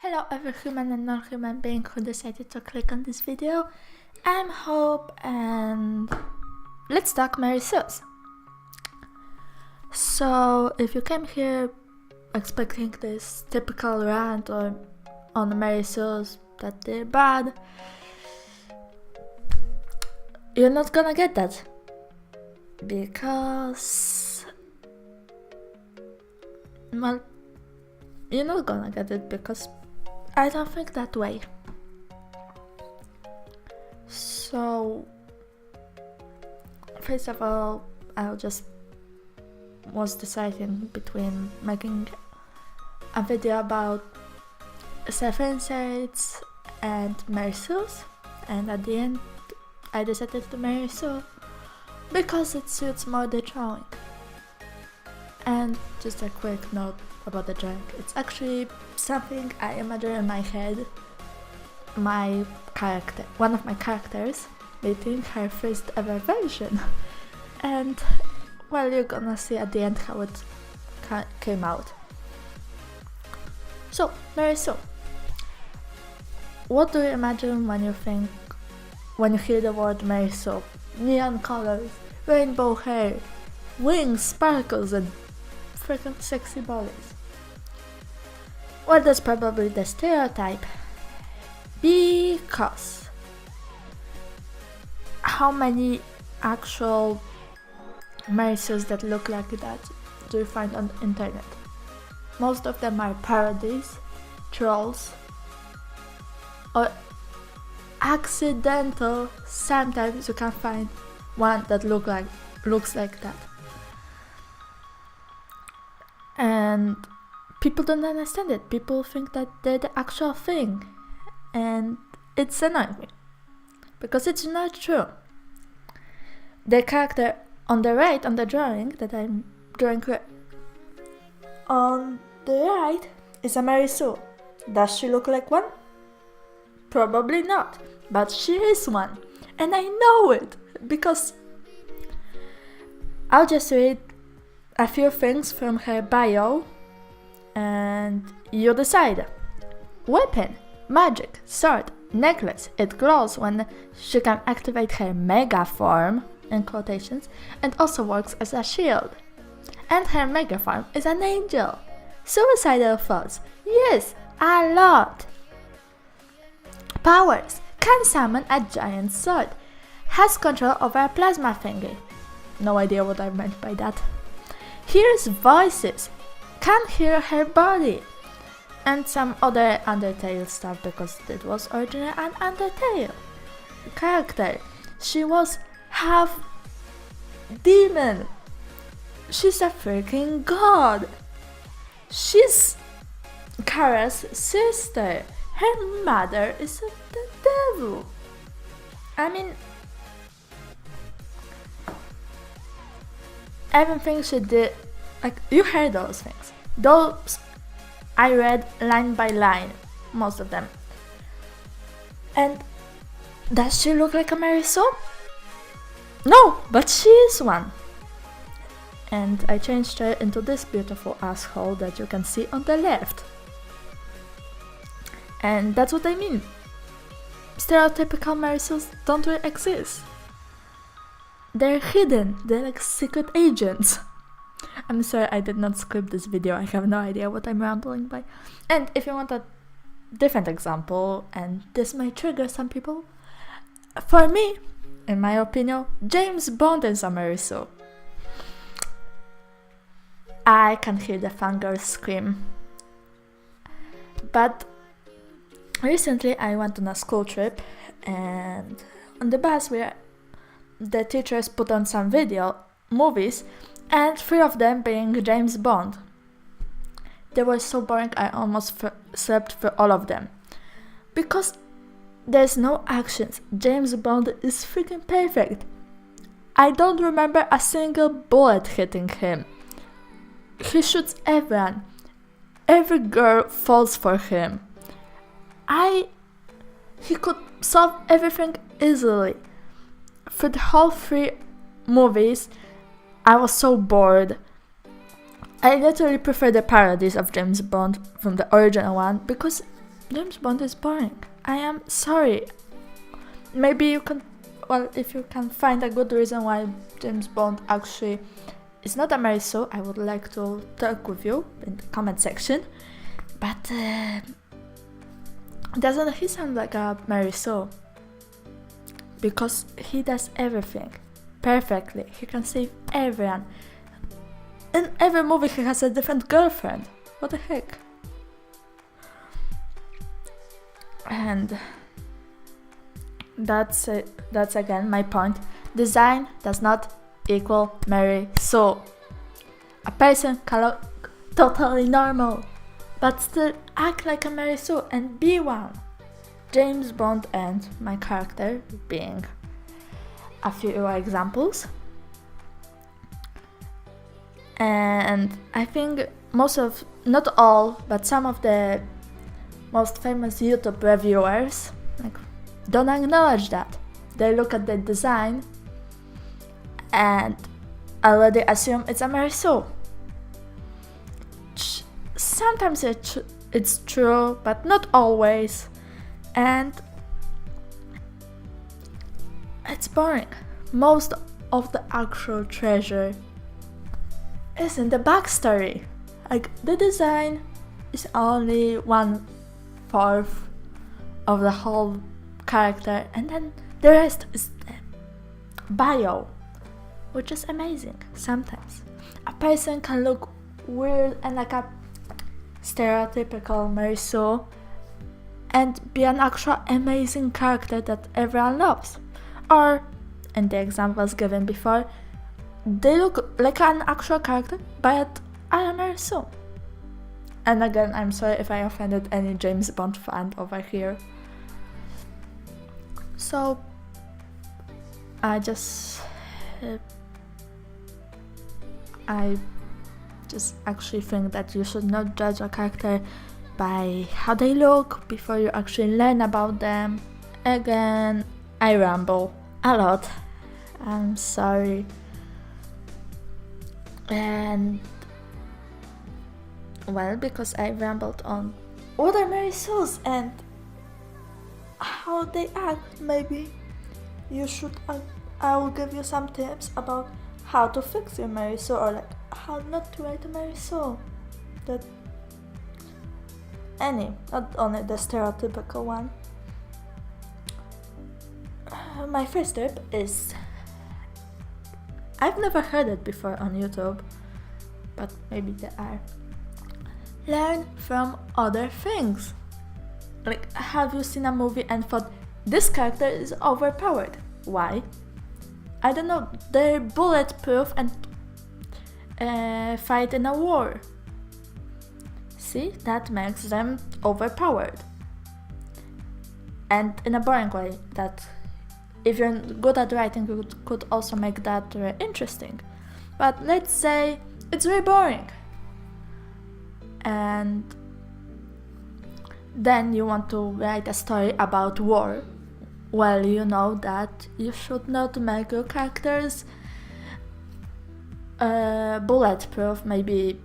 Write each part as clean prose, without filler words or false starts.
Hello every human and non-human being who decided to click on this video. I'm Hope and let's talk Mary Sue's. So if you came here expecting this typical rant on Mary Sue's that they're bad, you're not gonna get that. Because, well, you're not gonna get it because I don't think that way. So, first of all, I was deciding between making a video about self-inserts and Mary Sue's, and at the end I decided to Mary Sue because it suits more the drawing. And just a quick note about the drawing. It's actually something I imagine in my head. One of my characters, making her first ever version. And well, you're gonna see at the end how it came out. So, Mary Sue. What do you imagine when you hear the word Mary Sue? Neon colors, rainbow hair, wings, sparkles, and freaking sexy bodies. Well, that's probably the stereotype. Because how many actual Mary Sue's that look like that do you find on the internet? Most of them are parodies, trolls, or accidental. Sometimes you can find one that looks like that. And people don't understand it. People think that they're the actual thing. And it's annoying me. Because it's not true. The character on the right, on the drawing that I'm drawing on the right, is a Mary Sue. Does she look like one? Probably not. But she is one. And I know it. Because I'll just read a few things from her bio and you decide. Weapon, magic, sword, necklace. It glows when she can activate her mega form, in quotations, and also works as a shield. And her mega form is an angel. Suicidal thoughts, yes, a lot. Powers, can summon a giant sword. Has control over a plasma thingy. No idea what I meant by that. Hears voices, can hear her body, and some other Undertale stuff because it was originally an Undertale character. She was half demon. She's a freaking god. She's Kara's sister. Her mother is the devil. I mean, everything she did, like, you heard those things. Those I read line by line, most of them. And does she look like a Mary Sue? No, but she is one. And I changed her into this beautiful asshole that you can see on the left. And that's what I mean. Stereotypical Mary Sue's don't really exist. They're hidden. They're like secret agents. I'm sorry I did not script this video. I have no idea what I'm rambling by. And if you want a different example, and this might trigger some people, for me, in my opinion, James Bond is a Mary Sue. I can hear the fangirls scream. But recently I went on a school trip, and on the bus the teachers put on some movies, and 3 of them being James Bond. They were so boring I almost slept through all of them. Because there's no actions. James Bond is freaking perfect. I don't remember a single bullet hitting him. He shoots everyone. Every girl falls for him. He could solve everything easily. For the whole 3 movies, I was so bored. I literally prefer the parodies of James Bond from the original one because James Bond is boring. I am sorry. Maybe you can, well, if you can find a good reason why James Bond actually is not a Mary Sue, I would like to talk with you in the comment section. But doesn't he sound like a Mary Sue? Because he does everything perfectly. He can save everyone. In every movie he has a different girlfriend. What the heck? And that's again my point. Design does not equal Mary Sue. A person can look totally normal, but still act like a Mary Sue and be one. James Bond and my character being a few examples. And I think not all, but some of the most famous YouTube reviewers don't acknowledge that. They look at the design and already assume it's a Mary Sue. Sometimes it's true, but not always. And it's boring. Most of the actual treasure is in the backstory. The design is only 1/4 of the whole character, and then the rest is the bio, which is amazing. Sometimes a person can look weird and like a stereotypical Mary Sue and be an actual amazing character that everyone loves. Or, in the examples given before, they look like an actual character, but are a Mary Sue. And again, I'm sorry if I offended any James Bond fan over here. So, I just actually think that you should not judge a character by how they look before you actually learn about them. Again, I ramble a lot. I'm sorry. And well, because I rambled on what are Mary Sues and how they act, maybe you should. I will give you some tips about how to fix your Mary Sue, or how not to write a Mary Sue. Not only the stereotypical one. My first tip is, I've never heard it before on YouTube, but maybe there are. Learn from other things. Have you seen a movie and thought, this character is overpowered? Why? I don't know, they're bulletproof and fight in a war. See, that makes them overpowered. And in a boring way, that if you're good at writing, you could also make that interesting. But let's say it's very boring. And then you want to write a story about war. Well, you know that you should not make your characters bulletproof, maybe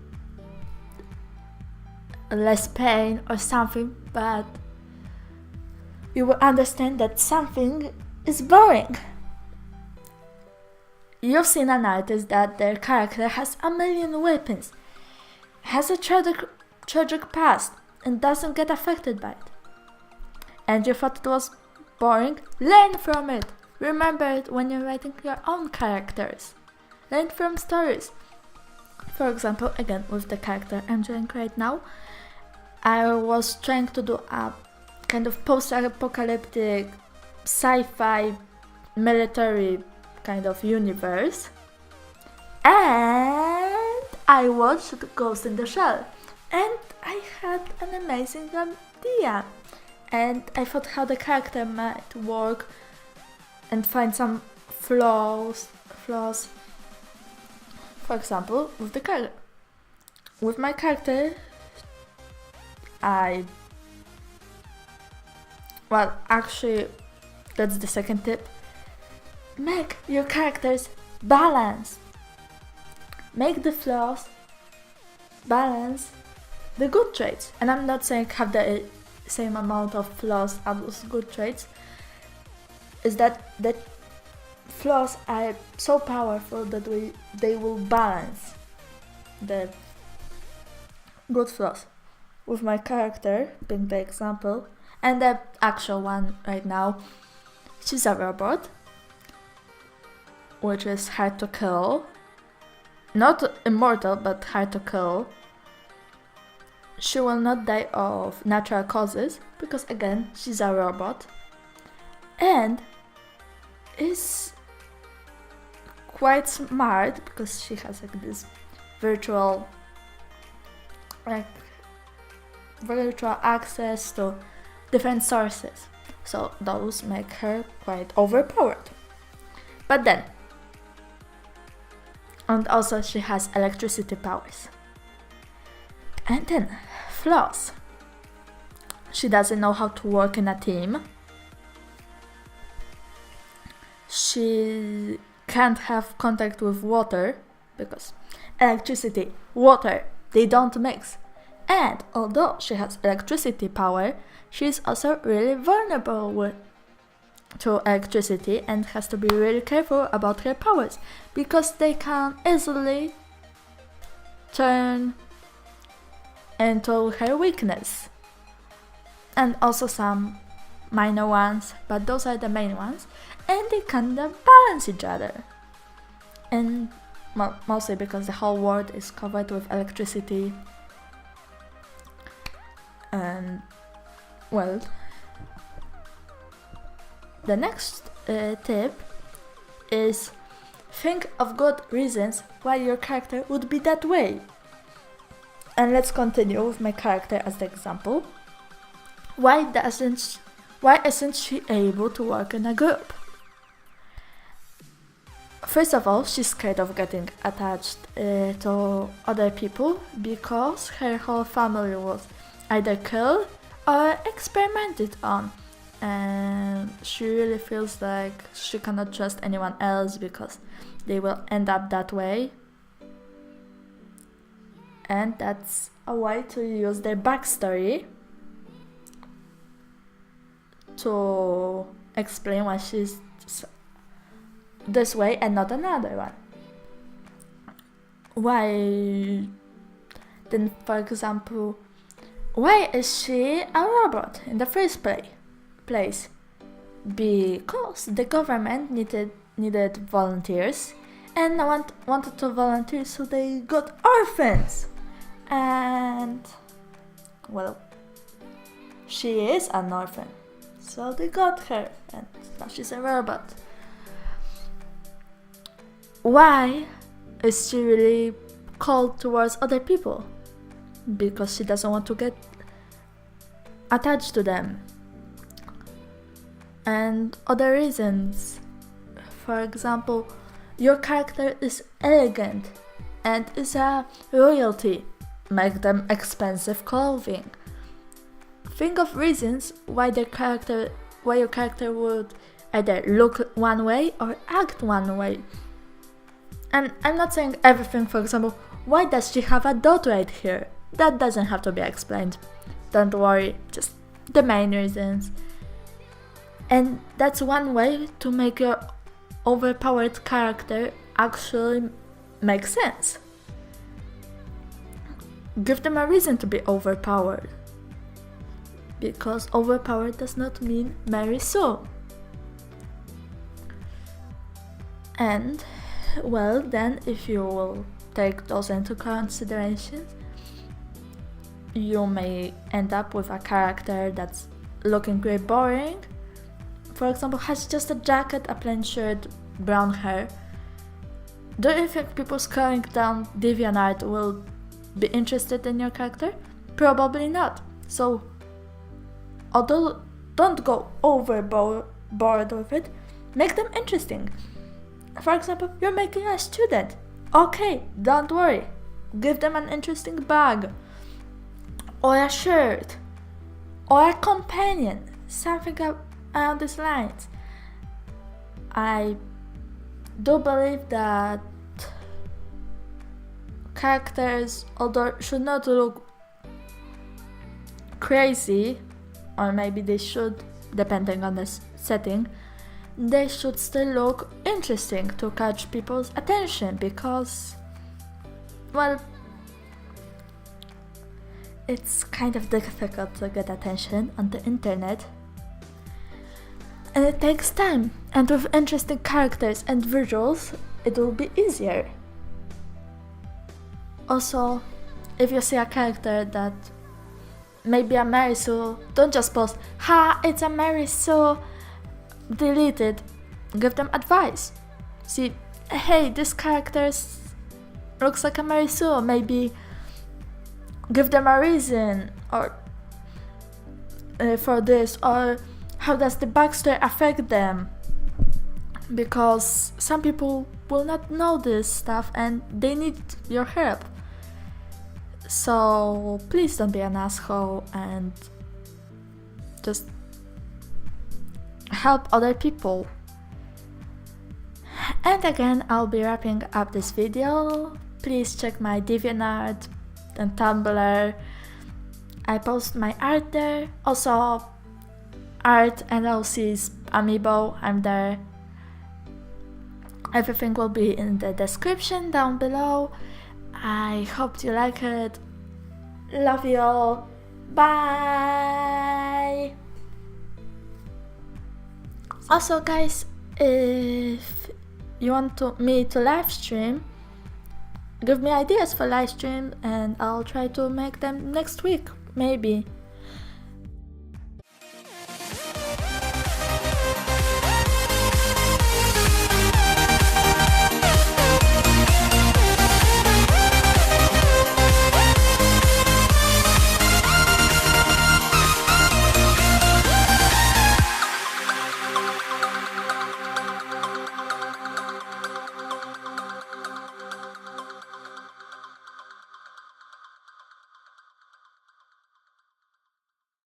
less pain or something, but you will understand that something is boring. You've seen an artist that their character has a million weapons, has a tragic past, and doesn't get affected by it. And you thought it was boring? Learn from it. Remember it when you're writing your own characters. Learn from stories. For example, again with the character I'm doing right now, I was trying to do a kind of post-apocalyptic sci-fi military kind of universe, and I watched Ghost in the Shell, and I had an amazing idea, and I thought how the character might work and find some flaws. For example, with my character, actually, that's the second tip. Make your characters balance. Make the flaws balance the good traits. And I'm not saying have the same amount of flaws as good traits, is that the flaws are so powerful that they will balance the good flaws. With my character being the example, and the actual one right now, she's a robot, which is hard to kill. Not immortal, but hard to kill. She will not die of natural causes, because again, she's a robot. And is quite smart, because she has like this virtual access to different sources. So those make her quite overpowered. But then, and also she has electricity powers. And then, flaws. She doesn't know how to work in a team. She can't have contact with water, because electricity, water, they don't mix. And although she has electricity power, she's also really vulnerable to electricity and has to be really careful about her powers, because they can easily turn into her weakness. And also some minor ones, but those are the main ones, and they kind of balance each other. And mostly because the whole world is covered with electricity. And well, the next tip is think of good reasons why your character would be that way. And let's continue with my character as the example. Why isn't she able to work in a group? First of all, she's scared of getting attached to other people, because her whole family was either killed or experimented on, and she really feels like she cannot trust anyone else because they will end up that way. And that's a way to use their backstory to explain why she's this way and not another one. Why then, for example, why is she a robot in the first place? Because the government needed volunteers, and no one wanted to volunteer, so they got orphans. And well, she is an orphan, so they got her, and now she's a robot. Why is she really cold towards other people? Because she doesn't want to get attached to them. And other reasons. For example, your character is elegant and is a royalty. Make them expensive clothing. Think of reasons why your character would either look one way or act one way. And I'm not saying everything. For example, why does she have a dot right here? That doesn't have to be explained. Don't worry, just the main reasons. And that's one way to make your overpowered character actually make sense. Give them a reason to be overpowered. Because overpowered does not mean Mary Sue. And, well, then if you will take those into consideration, you may end up with a character that's looking very boring. For example, has just a jacket, a plain shirt, brown hair. Do you think people scrolling down DeviantArt will be interested in your character? Probably not. So, although don't go overboard with it, make them interesting. For example, you're making a student. Okay, don't worry. Give them an interesting bag, or a shirt, or a companion, something along these lines. I do believe that characters, although should not look crazy, or maybe they should, depending on the setting, they should still look interesting to catch people's attention, because, well, it's kind of difficult to get attention on the internet, and it takes time, and with interesting characters and visuals it will be easier. Also, if you see a character that maybe a Mary Sue, don't just post, "Ha, it's a Mary Sue," delete it. Give them advice. See, hey, this character looks like a Mary Sue, maybe give them a reason or for this, or how does the backstory affect them, because some people will not know this stuff and they need your help. So please don't be an asshole and just help other people. And again, I'll be wrapping up this video. Please check my DeviantArt and Tumblr. I post my art there. Also, art and LC's Amiibo, I'm there. Everything will be in the description down below. I hope you like it. Love you all. Bye. Also, guys, if you want me to live stream, give me ideas for live stream and I'll try to make them next week, maybe.